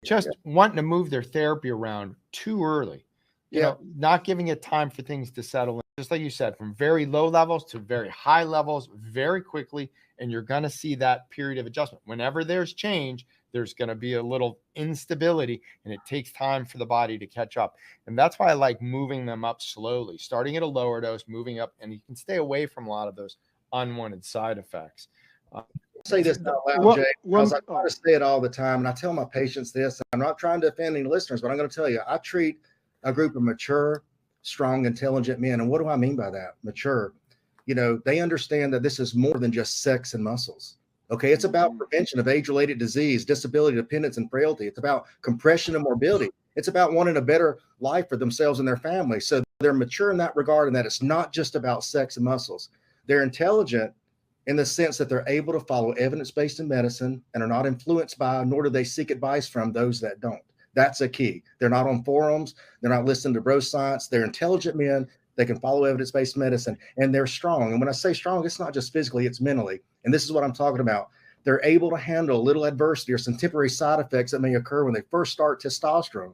just wanting to move their therapy around too early, Yeah. not giving it time for things to settle in. Just like you said, from very low levels to very high levels very quickly. And you're going to see that period of adjustment. Whenever there's change, there's going to be a little instability, and it takes time for the body to catch up. And that's why I like moving them up slowly, starting at a lower dose, moving up, and you can stay away from a lot of those unwanted side effects. Say this out loud, Jay, because I try to say it all the time, and I tell my patients this. I'm not trying to offend any listeners, but I'm going to tell you, I treat a group of mature, strong, intelligent men. And what do I mean by that? Mature. They understand that this is more than just sex and muscles. Okay, it's about prevention of age-related disease, disability, dependence, and frailty. It's about compression and morbidity. It's about wanting a better life for themselves and their family. So they're mature in that regard, and that it's not just about sex and muscles. They're intelligent in the sense that they're able to follow evidence-based in medicine and are not influenced by, nor do they seek advice from those that don't. That's a key. They're not on forums. They're not listening to bro science. They're intelligent men. They can follow evidence-based medicine, and they're strong. And when I say strong, it's not just physically, it's mentally. And this is what I'm talking about. They're able to handle a little adversity or some temporary side effects that may occur when they first start testosterone.